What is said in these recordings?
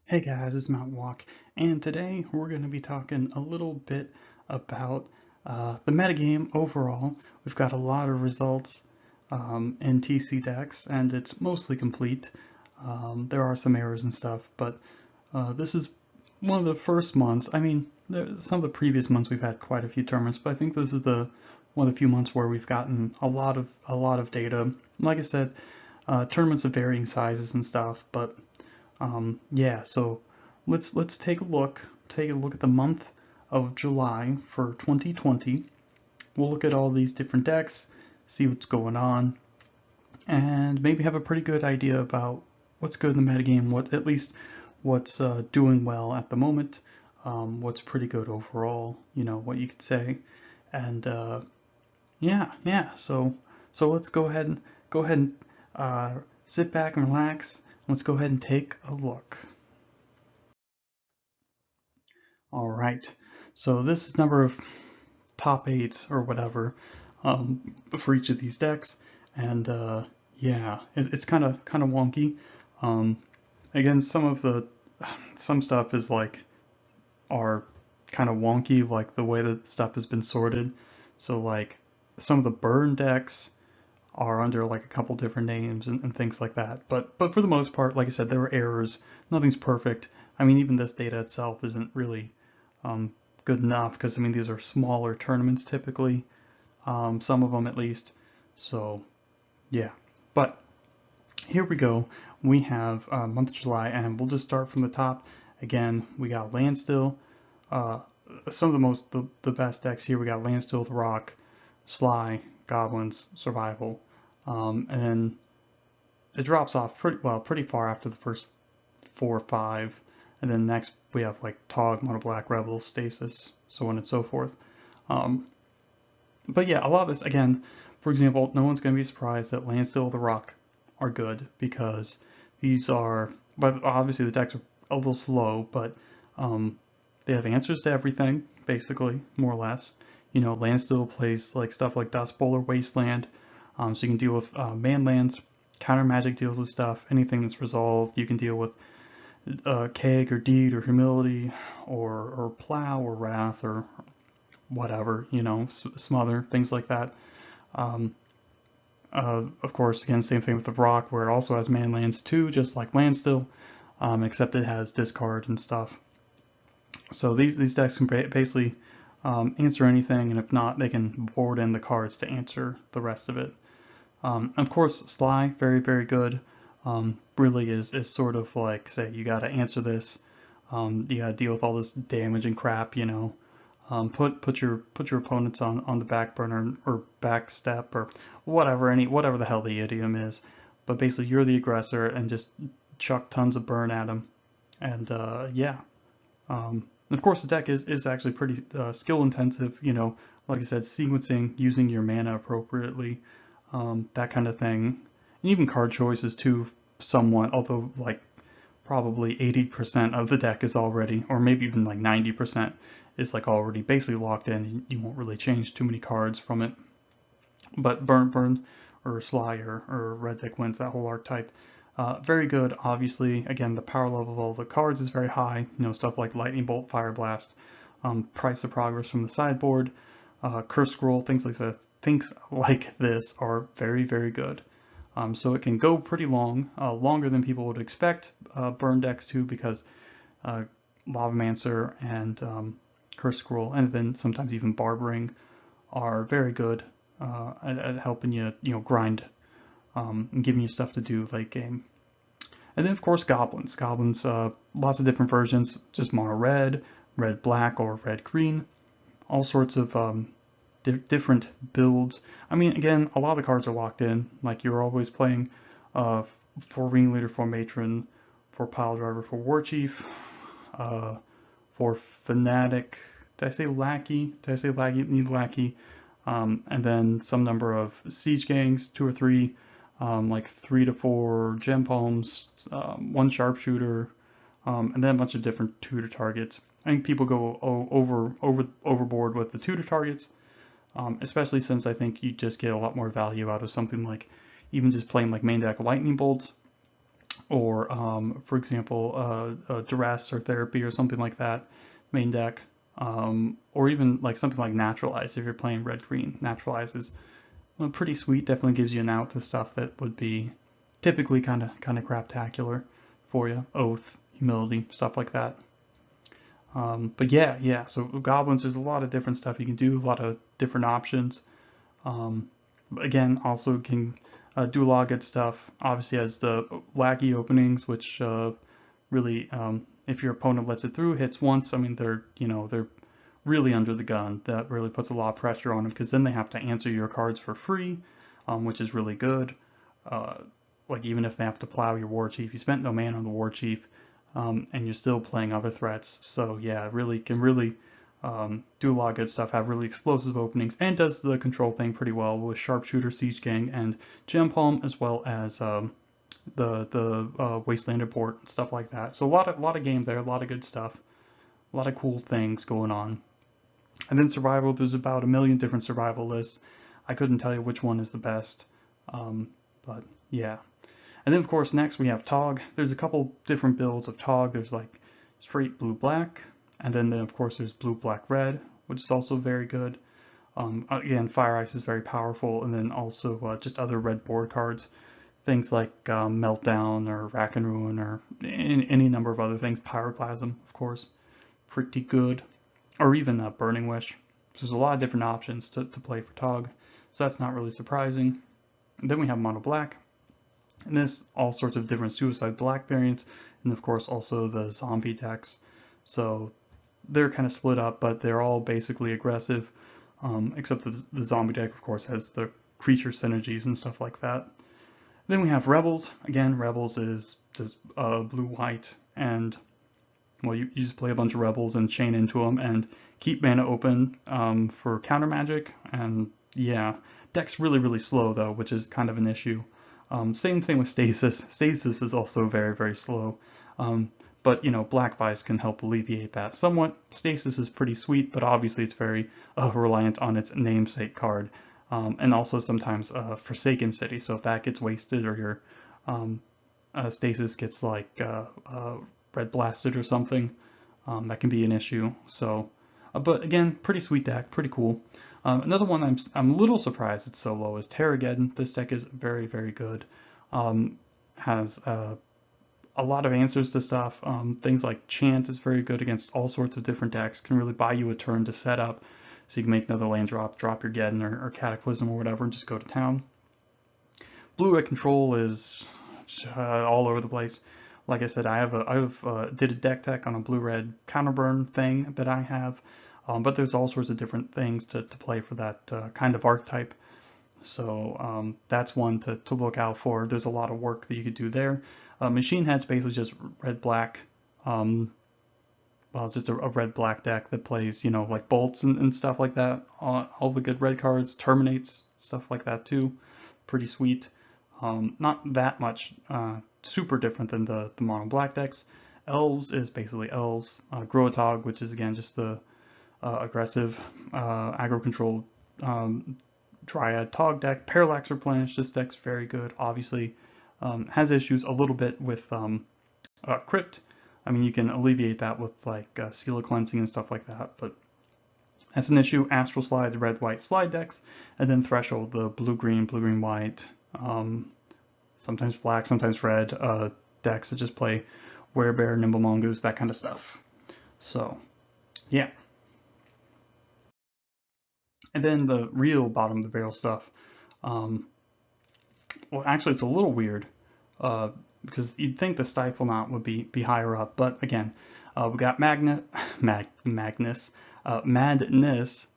Hey guys, it's Mountain Walk, and today we're going to be talking a little bit about the metagame overall. We've got a lot of results in TC decks, and it's mostly complete. There are some errors and stuff, but this is one of the first months. I mean, some of the previous months we've had quite a few tournaments, but I think this is the one of the few months where we've gotten a lot of data. Like I said, tournaments of varying sizes and stuff, but yeah, so let's take a look at the month of July for 2020. We'll look at all these different decks, see what's going on, and maybe have a pretty good idea about what's good in the metagame, what at least what's doing well at the moment, what's pretty good overall, what you could say, and yeah. So let's go ahead and sit back and relax. Let's go ahead and take a look. All right. So this is number of top eights or whatever for each of these decks, and yeah, it's kind of wonky. Um, Again, some stuff is like are kind of wonky, like the way that stuff has been sorted. So like some of the burn decks are under like a couple different names and things like that. But for the most part, like I said, there were errors. Nothing's perfect. I mean, even this data itself isn't really um, good enough because I mean these are smaller tournaments typically, some of them at least. So yeah, but here we go. We have month of July, and we'll just start from the top. Again, we got Landstill. Uh, some of the best decks here. We got Landstill, the Rock, Sly, Goblins, Survival, and then it drops off pretty far after the first 4 or 5, and then next we have like Tog, Mono Black, Rebel, Stasis, so on and so forth. Um, but yeah, a lot of this again, for example, no one's going to be surprised that Landstill, the Rock are good because these are, but obviously the decks are a little slow, but um, they have answers to everything, basically, more or less. Landstill plays like stuff like Dust Bowl or Wasteland, so you can deal with man lands. Counter Magic deals with stuff, anything that's resolved. You can deal with Keg or Deed or Humility or Plow or Wrath or whatever, Smother, things like that. Um, of course, again, same thing with the Rock, where it also has man lands too, just like Landstill, except it has discard and stuff. So these decks can basically answer anything, and if not, they can board in the cards to answer the rest of it. Of course, Sly, very, very good. Really is sort of like, say, you got to answer this. You got to deal with all this damage and crap, put your opponents on the back burner or back step or whatever the hell the idiom is. But basically, you're the aggressor and just chuck tons of burn at them. And yeah, of course, the deck is actually pretty skill intensive. Like I said, sequencing, using your mana appropriately, that kind of thing, and even card choices too, somewhat. Although like probably 80% of the deck is already, or maybe even like 90% is like already basically locked in. You won't really change too many cards from it. But burn or Sly or red deck wins that whole archetype. Very good, obviously. Again, the power level of all the cards is very high. Stuff like Lightning Bolt, Fire Blast, Price of Progress from the sideboard, Curse Scroll, things like this are very, very good. So it can go pretty long, longer than people would expect. Burn decks too, because Lavamancer and Curse Scroll, and then sometimes even Barbering are very good at helping you grind and giving you stuff to do late game. And then of course goblins. Goblins, lots of different versions, just mono red, red black, or red green. All sorts of different builds. I mean, again, a lot of the cards are locked in. Like you're always playing for Ringleader, for Matron, for Pile Driver, for War Chief, uh, for Fanatic. Did I say Lackey? Did I say Lackey? Need Lackey. And then some number of Siege Gangs, 2 or 3, like 3 to 4 Gem Palms, one Sharpshooter, and then a bunch of different tutor targets. I think people go overboard with the tutor targets, especially since I think you just get a lot more value out of something like even just playing like main deck lightning bolts. or for example, duress or therapy or something like that main deck, or even like something like naturalize if you're playing red green. Naturalize is pretty sweet. Definitely gives you an out to stuff that would be typically kind of craptacular for you. Oath, humility, stuff like that. But yeah. So goblins, there's a lot of different stuff you can do, a lot of different options. Um, Again, also can do a lot of good stuff. Obviously, has the wacky openings, which really, if your opponent lets it through, hits once. I mean, they're really under the gun. That really puts a lot of pressure on them because then they have to answer your cards for free, which is really good. Uh, like even if they have to plow your war chief, you spent no mana on the war chief, and you're still playing other threats. So yeah, really can really do a lot of good stuff, have really explosive openings, and does the control thing pretty well with Sharpshooter, Siege Gang, and Gem Palm, as well as the Wasteland Import and stuff like that. So a lot of game there, a lot of good stuff, a lot of cool things going on. And then survival, there's about a million different survival lists. I couldn't tell you which one is the best, but yeah. And then of course next we have Tog. There's a couple different builds of Tog. There's like straight blue-black, and then of course there's blue-black-red, which is also very good. Again, Fire Ice is very powerful, and then also just other red board cards, things like Meltdown or Rack and Ruin or any number of other things. Pyroclasm, of course, pretty good, or even Burning Wish. So there's a lot of different options to play for Tog, so that's not really surprising. And then we have Mono Black, and there's all sorts of different Suicide Black variants, and of course also the zombie decks. So they're kind of split up, but they're all basically aggressive, except the zombie deck, of course, has the creature synergies and stuff like that. Then we have Rebels. Again, Rebels is just blue-white, and well, you just play a bunch of Rebels and chain into them and keep mana open for counter magic. And yeah, deck's really slow though, which is kind of an issue. Same thing with Stasis. Stasis is also very slow. But Black Vice can help alleviate that somewhat. Stasis is pretty sweet, but obviously it's very reliant on its namesake card, and also sometimes Forsaken City. So if that gets wasted, or your Stasis gets like red blasted or something, that can be an issue. So, but again, pretty sweet deck, pretty cool. Another one I'm a little surprised it's so low is Terrageddon. This deck is very good. Has a lot of answers to stuff. Things like Chant is very good against all sorts of different decks. Can really buy you a turn to set up, so you can make another land drop your Geddon or Cataclysm or whatever, and just go to town. Blue-red control is all over the place. Like I said, I did a deck tech on a blue-red counterburn thing that I have, but there's all sorts of different things to play for that kind of archetype. So that's one to look out for. There's a lot of work that you could do there. Machine Head's basically just red-black. Well, it's just a red-black deck that plays, like bolts and stuff like that. All the good red cards, terminates, stuff like that too. Pretty sweet. Not that much super different than the mono black decks. Elves is basically Elves. Grotog, which is again just the aggressive aggro control Dryad Tog deck. Parallax Replenish, this deck's very good. Obviously has issues a little bit with Crypt. I mean, you can alleviate that with like Seal of Cleansing and stuff like that, but that's an issue. Astral Slide, the red-white slide decks, and then Threshold, the blue-green, blue-green-white, sometimes black, sometimes red decks that just play Werebear, Nimble Mongoose, that kind of stuff. So, yeah. And then the real bottom of the barrel stuff. Well, actually, it's a little weird because you'd think the Stifle Knot would be higher up, but again, we got Madness,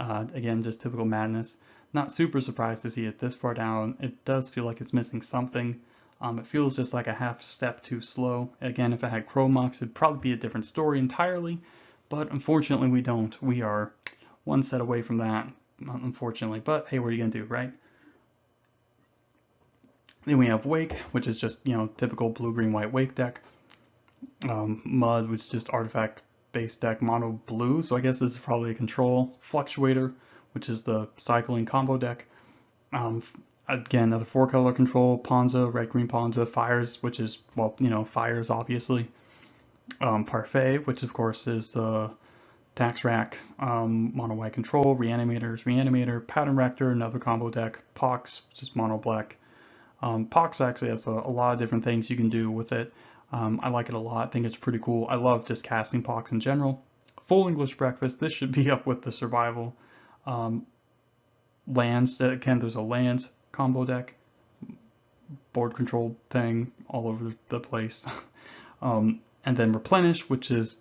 again, just typical Madness. Not super surprised to see it this far down. It does feel like it's missing something. It feels just like a half step too slow. Again, if it had Chromux, it'd probably be a different story entirely, but unfortunately we don't. We are one set away from that, unfortunately, but hey, what are you gonna do, right? Then we have Wake, which is just, typical blue-green-white Wake deck. Mud, which is just artifact-based deck, mono blue, so I guess this is probably a control. Fluctuator, which is the cycling combo deck. again, another 4-color control, Ponza, red, green Ponza, Fires, which is, well, Fires, obviously. Parfait, which of course is Tax Rack, mono white control, Reanimator, Pattern Rector, another combo deck, Pox, which is mono black. Pox actually has a lot of different things you can do with it. I like it a lot. I think it's pretty cool. I love just casting Pox in general. Full English Breakfast. This should be up with the Survival. Lands. Again, there's a lands combo deck. Board control thing all over the place. And then Replenish, which is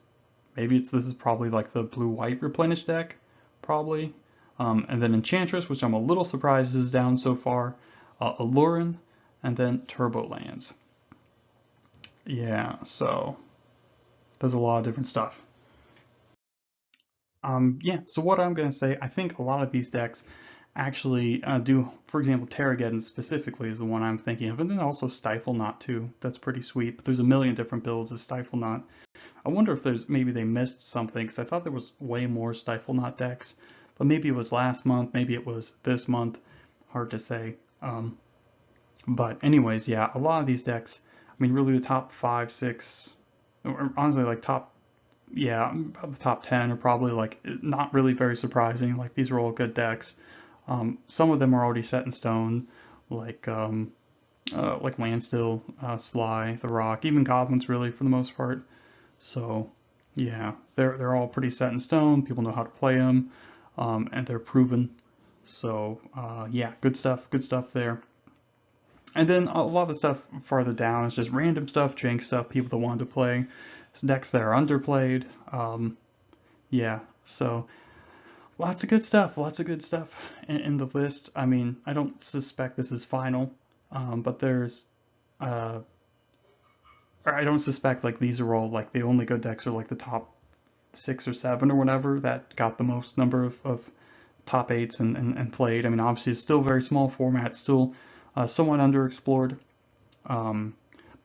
this is probably like the blue-white Replenish deck, probably. And then Enchantress, which I'm a little surprised is down so far. Allurin, and then Turbo Lands. Yeah, so there's a lot of different stuff. Yeah, so what I'm going to say, I think a lot of these decks actually do, for example, Terrageddon specifically is the one I'm thinking of, and then also Stifle Knot too. That's pretty sweet, but there's a million different builds of Stifle Knot. I wonder if maybe they missed something, because I thought there was way more Stifle Knot decks, but maybe it was last month, maybe it was this month, hard to say. But anyways, yeah, a lot of these decks, I mean, really the top 5, 6, or honestly, like the top 10 are probably like not really very surprising. Like these are all good decks. Some of them are already set in stone, like Landstill, Sly, The Rock, even Goblins really for the most part. So yeah, they're all pretty set in stone. People know how to play them, and they're proven. So yeah, good stuff there. And then a lot of the stuff farther down is just random stuff, jank stuff, people that wanted to play, decks that are underplayed. Yeah, so lots of good stuff in the list. I mean, I don't suspect this is final, but I don't suspect like these are all like the only good decks are like the top 6 or 7 or whatever that got the most number of top 8s and played. I mean, obviously it's still a very small format, still somewhat underexplored. Um,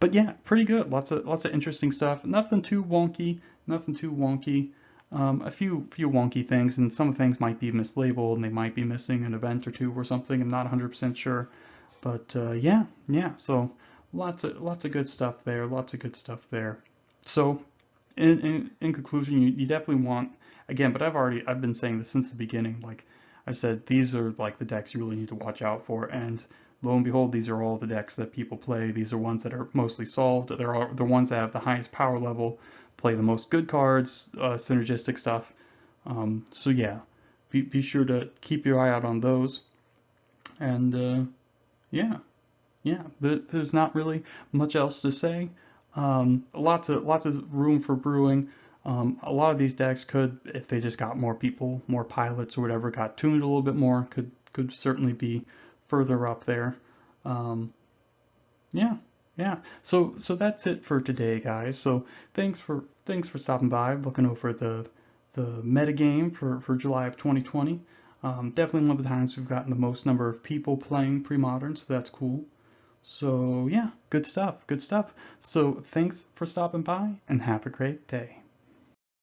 but yeah, pretty good. Lots of interesting stuff. Nothing too wonky. Nothing too wonky. A few wonky things, and some things might be mislabeled, and they might be missing an event or two or something. I'm not 100% sure, but yeah. So lots of good stuff there. Lots of good stuff there. So in conclusion, you definitely want, again, but I've been saying this since the beginning. Like I said, these are like the decks you really need to watch out for, and lo and behold, these are all the decks that people play. These are ones that are mostly solved. They're the ones that have the highest power level, play the most good cards, synergistic stuff. So yeah, be sure to keep your eye out on those. And yeah, there's not really much else to say. Lots of room for brewing. A lot of these decks could, if they just got more people, more pilots or whatever, got tuned a little bit more, could certainly be further up there. Um, yeah, yeah. So that's it for today, guys. So thanks for stopping by, looking over the metagame for July of 2020. Definitely one of the times we've gotten the most number of people playing Premodern, so that's cool. So yeah, good stuff, good stuff. So thanks for stopping by and have a great day.